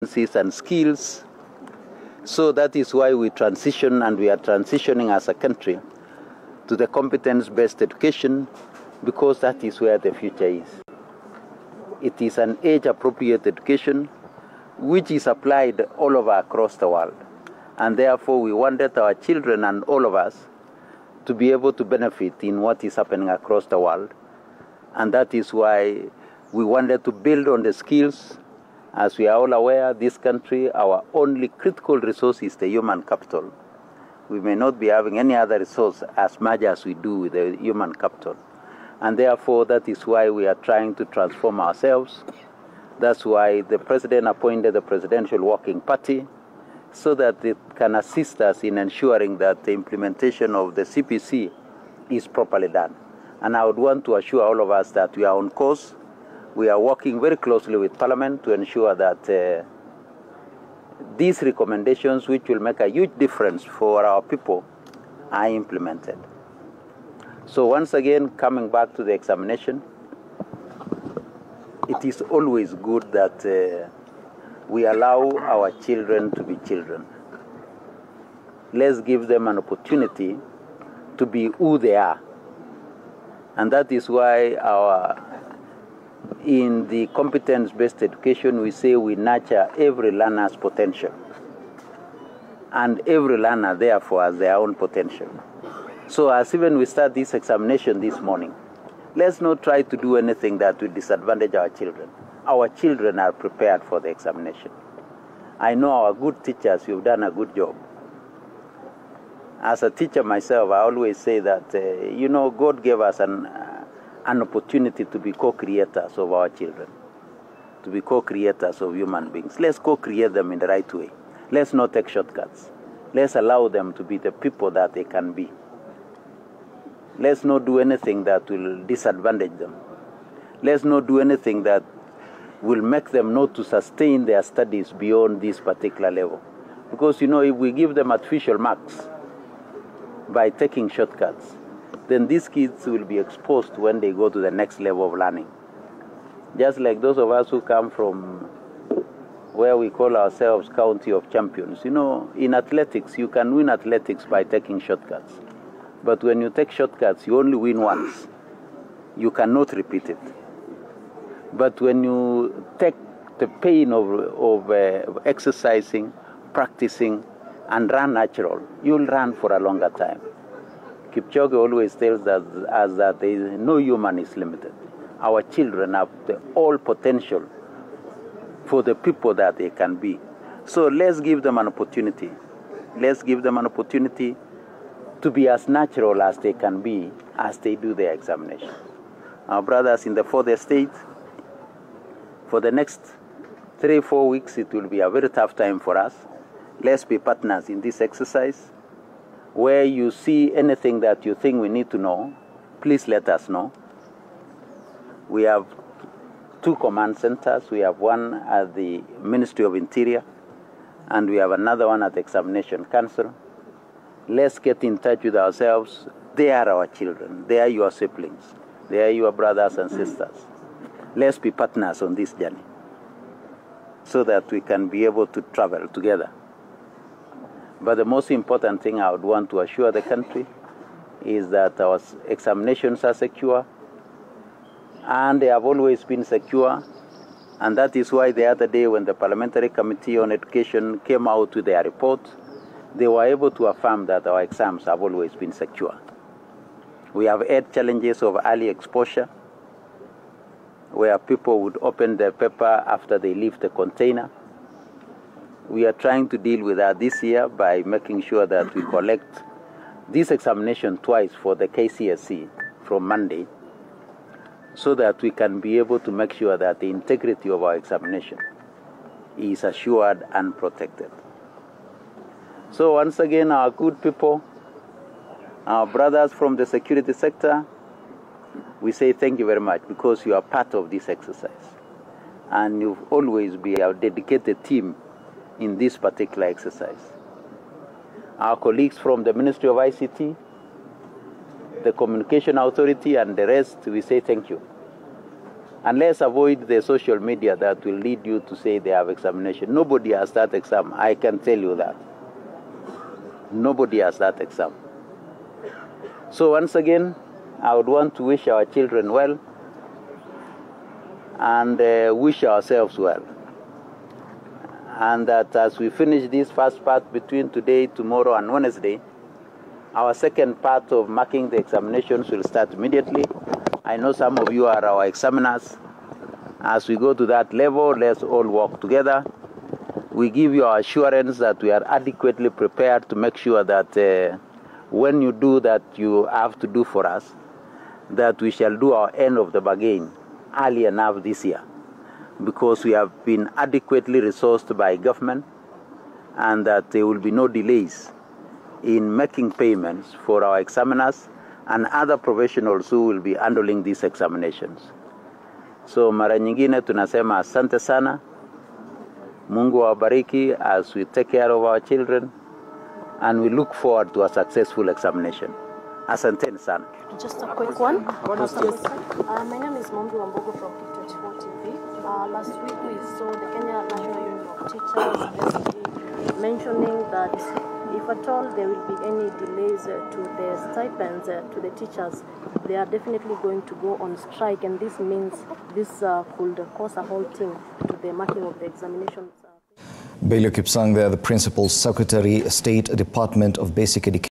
and skills. So that is why we transition, and we are transitioning as a country to the competence-based education, because that is where the future is. It is an age-appropriate education which is applied all over across the world. And therefore we wanted our children and all of us to be able to benefit in what is happening across the world. And that is why we wanted to build on the skills. As we are all aware, this country, our only critical resource is the human capital. We may not be having any other resource as much as we do with the human capital. And therefore, that is why we are trying to transform ourselves. That's why the President appointed the Presidential Working Party, so that it can assist us in ensuring that the implementation of the CPC is properly done. And I would want to assure all of us that we are on course. We are working very closely with Parliament to ensure that these recommendations, which will make a huge difference for our people, are implemented. So once again, coming back to the examination, it is always good that we allow our children to be children. Let's give them an opportunity to be who they are. And that is why in the competence-based education, we say we nurture every learner's potential. And every learner, therefore, has their own potential. So as even we start this examination this morning, let's not try to do anything that will disadvantage our children. Our children are prepared for the examination. I know our good teachers, you've done a good job. As a teacher myself, I always say that, God gave us an opportunity to be co-creators of our children, to be co-creators of human beings. Let's co-create them in the right way. Let's not take shortcuts. Let's allow them to be the people that they can be. Let's not do anything that will disadvantage them. Let's not do anything that will make them not to sustain their studies beyond this particular level. Because, if we give them artificial marks by taking shortcuts, then these kids will be exposed when they go to the next level of learning. Just like those of us who come from where we call ourselves County of Champions. In athletics, you can win athletics by taking shortcuts. But when you take shortcuts, you only win once. You cannot repeat it. But when you take the pain of exercising, practicing, and run natural, you'll run for a longer time. Kipchoge always tells us that no human is limited. Our children have the all potential for the people that they can be. So let's give them an opportunity. Let's give them an opportunity to be as natural as they can be as they do their examination. Our brothers in the fourth estate, for the next 3-4 weeks, it will be a very tough time for us. Let's be partners in this exercise. Where you see anything that you think we need to know, please let us know. We have 2 command centers. We have one at the Ministry of Interior, and we have another one at the Examination Council. Let's get in touch with ourselves. They are our children. They are your siblings. They are your brothers and sisters. Let's be partners on this journey so that we can be able to travel together. But the most important thing I would want to assure the country is that our examinations are secure, and they have always been secure. And that is why the other day when the Parliamentary Committee on Education came out with their report, they were able to affirm that our exams have always been secure. We have had challenges of early exposure, where people would open the paper after they leave the container. We are trying to deal with that this year by making sure that we collect this examination twice for the KCSE from Monday, so that we can be able to make sure that the integrity of our examination is assured and protected. So once again, our good people, our brothers from the security sector, we say thank you very much, because you are part of this exercise. And you've always been our dedicated team in this particular exercise. Our colleagues from the Ministry of ICT, the Communication Authority, and the rest, we say thank you. And let's avoid the social media that will lead you to say they have examination. Nobody has that exam. I can tell you that. Nobody has that exam. So once again, I would want to wish our children well and wish ourselves well. And that as we finish this first part between today, tomorrow, and Wednesday, our second part of marking the examinations will start immediately. I know some of you are our examiners. As we go to that level, let's all work together. We give you our assurance that we are adequately prepared to make sure that when you do that you have to do for us, that we shall do our end of the bargain early enough this year, because we have been adequately resourced by government, and that there will be no delays in making payments for our examiners and other professionals who will be handling these examinations. So mara nyingine tunasema asante sana. Mungu awabariki as we take care of our children, and we look forward to a successful examination. Asanteni sana. Just a quick one. My name is Mombi Wambogo from GOtv. Last week we saw the Kenya National Union of Teachers STARTIMES mentioning that if at all there will be any delays to the stipends to the teachers, they are definitely going to go on strike, and this means this could cause a halting to the marking of the examinations. Belio Kipsang there, the Principal Secretary, State Department of Basic Education.